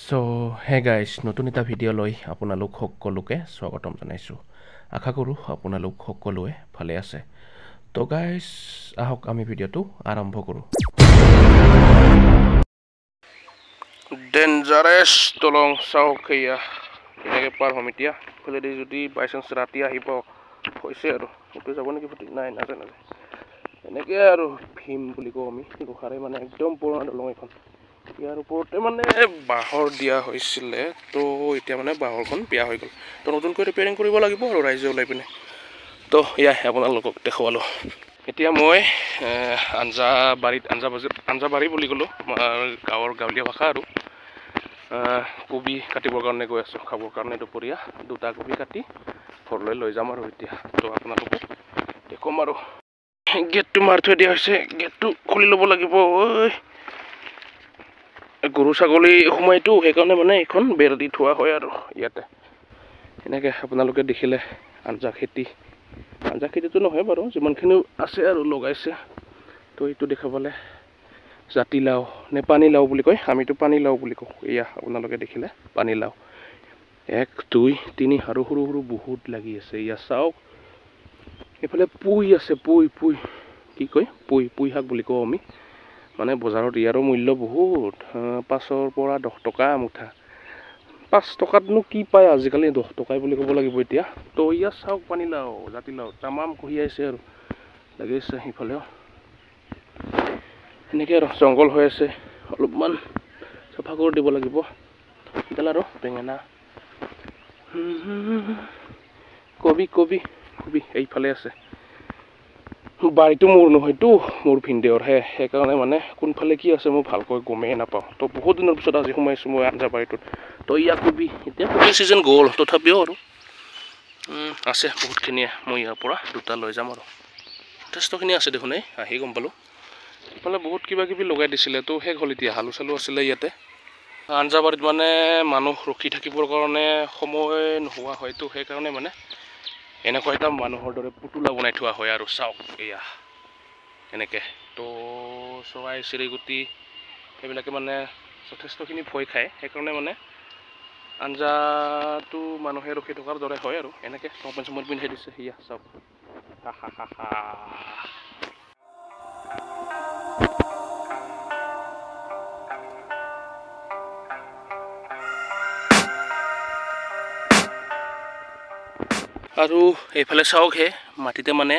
So hey guys নতুন এটা video' লৈ আপোনালোক সকলোকে স্বাগতম জনাইছোঁ। আশা কৰোঁ আপোনালোক সকলোৱে ভালে আছে। তো গাইজ আহক আমি ভিডিঅ'টো আৰম্ভ কৰোঁ। ডেঞ্জাৰাছ দলং চাওক এয়া এনেকৈ পাৰ হ'ম এতিয়া। ইফালেদি যদি বাইচান্স ৰাতি আহিব হৈছে আৰু সেইটো যাব নেকি ঠিক নাই নাযায় এনেকৈ আৰু ভীম বুলি কওঁ আমি লোহাৰে মানে একদম পুৰণা দলং এখন। ইয়াৰ ওপৰতে মানে বাঁহৰ দিয়া হৈছিলে, তো এতিয়া মানে বাঁহৰখন বেয়া হৈ গ'ল, তো নতুনকৈ ৰিপেয়াৰিং কৰিব লাগিব আৰু ৰাইজে ওলাই পিনে। তো এয়াই আপোনালোকক দেখুৱালোঁ। এতিয়া মই আঞ্জাবাৰী বুলি ক'লোঁ, আমাৰ গাঁৱৰ গাঁৱলীয়া ভাষা আৰু কবি কাটিবৰ কাৰণে গৈ আছোঁ, খাবৰ কাৰণে দুপৰীয়া 2টা কবি কাটি ঘৰলৈ লৈ যাম আৰু এতিয়া। তো আপোনালোকক দেখুৱাম আৰু গেটটো মাৰি থৈ দিয়া হৈছে, গেটটো খুলি ল'ব লাগিব। গৰু ছাগলী সোমাইতো সেইকাৰণে মানে এইখন বেৰ দি থোৱা হয় আৰু ইয়াতে এনেকৈ আপোনালোকে দেখিলে আঞ্জা খেতিটো নহয় বাৰু, যিমানখিনি আছে আৰু লগাইছে। তো এইটো দেখাবলৈ জাতিলাও নে পানীলাও বুলি কয়, আমিতো পানীলাও বুলি কওঁ। এয়া আপোনালোকে দেখিলে পানীলাও 1 2 3 আৰু সৰু সৰু বহুত লাগি আছে। এয়া চাওক, এইফালে পুই আছে, পুই কি কয় পুই শাক বুলি কওঁ আমি। মানে বজাৰত ইয়াৰো মূল্য বহুত, 5ৰ পৰা 10 টকা মুঠা। 5 টকাতনো কি পায় আজিকালি, 10 টকাই বুলি ক'ব লাগিব এতিয়া। তো ইয়াত চাওক পানীলাও জাতিলাও তামাম কঢ়িয়াইছে আৰু লাগিছে। সিফালেও এনেকৈ আৰু জংঘল হৈ আছে, অলপমান চাফা কৰি দিব লাগিব। এডাল আৰু বেঙেনা কবি এইফালে আছে। বাৰীটো মোৰ নহয়তো, মোৰ ভিনদেউৰহে, সেইকাৰণে মানে কোনফালে কি আছে মই ভালকৈ গমেই নাপাওঁ। তো বহুত দিনৰ পিছত আজি সোমাইছোঁ মই আঞ্জাবাৰীটোত। তো ইয়াৰ কবি এতিয়া কবি ছিজন গ'ল, তথাপিও আৰু আছে বহুতখিনিয়ে। মই ইয়াৰ পৰা 2টা লৈ যাম আৰু যথেষ্টখিনি আছে দেখোন। আহি গম পালোঁ ইফালে বহুত কিবা কিবি লগাই দিছিলে, তো শেষ হ'ল এতিয়া। আলু চালু আছিলে ইয়াতে। আঞ্জাবাৰীত মানে মানুহ ৰখি থাকিবৰ কাৰণে সময় নোহোৱা হয়তো, সেইকাৰণে মানে এনেকুৱা এটা মানুহৰ দৰে পুতলা বনাই থোৱা হয় আৰু চাওক এয়া এনেকৈ। তো চৰাই চিৰিকটি সেইবিলাকে মানে যথেষ্টখিনি ভয় খায়, সেইকাৰণে মানে আঞ্জাটো মানুহে ৰখি থকাৰ দৰে হয় আৰু এনেকৈ চমত পিন্ধাই দিছে। সেয়া চাওক আৰু এইফালে চাওক মাটিতে মানে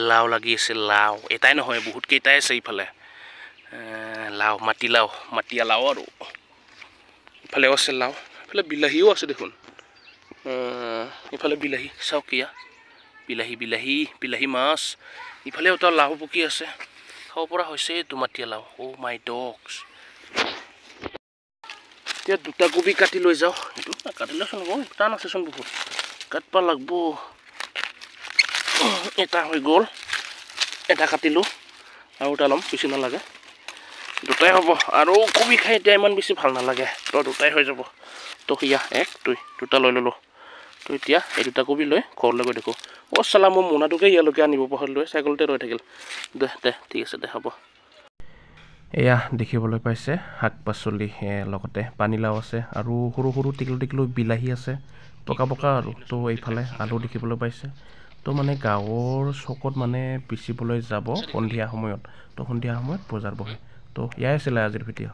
লাও লাগি আছে। লাও এটাই নহয়, বহুত কেইটাই আছে ইফালে। লাও মাটিয়া লাও আৰু ইফালেও আছে লাও, ইফালে বিলাহীও আছে দেখোন। ইফালে বিলাহী চাওক, এয়া বিলাহী মাছ। ইফালেও এটা লাও পকি আছে, খাব পৰা হৈছে এইটো মাটিয়া লাও। মাই ডগছ। এতিয়া 2টা কবি কাটি লৈ যাওঁ। এইটো কাটিলেচোন হ'ব, টান আছেচোন বহুত, কাটব লাগব। এটা হৈ গ'ল, এটা কাটিলোঁ আৰু এটা ল'ম, বেছি নালাগে, 2টাই হ'ব। আৰু কবি খাই এতিয়া ইমান বেছি ভাল নালাগে, তো 2টাই হৈ যাব। তো সেয়া 1 2 2টা লৈ ল'লোঁ। তো এতিয়া এই 2টা কবি লৈ ঘৰলৈ গৈ দেখোঁ। চালা মই মোনাটোকে ইয়ালৈকে আনিব পাহৰিলোঁ, চাইকেলতে ৰৈ থাকিল। দে ঠিক আছে হ'ব। এয়া দেখিবলৈ পাইছে শাক পাচলি, লগতে পানীলাও আছে আৰু সৰু সৰু টিকলো বিলাহী আছে, পকা আৰু। তো এইফালে আলু দেখিবলৈ পাইছে। তো মানে গাঁৱৰ চকত মানে বেচিবলৈ যাব সন্ধিয়া সময়ত, তো সন্ধিয়া সময়ত বজাৰ বহে। তো এয়াই আছিলে আজিৰ ভিডিঅ'।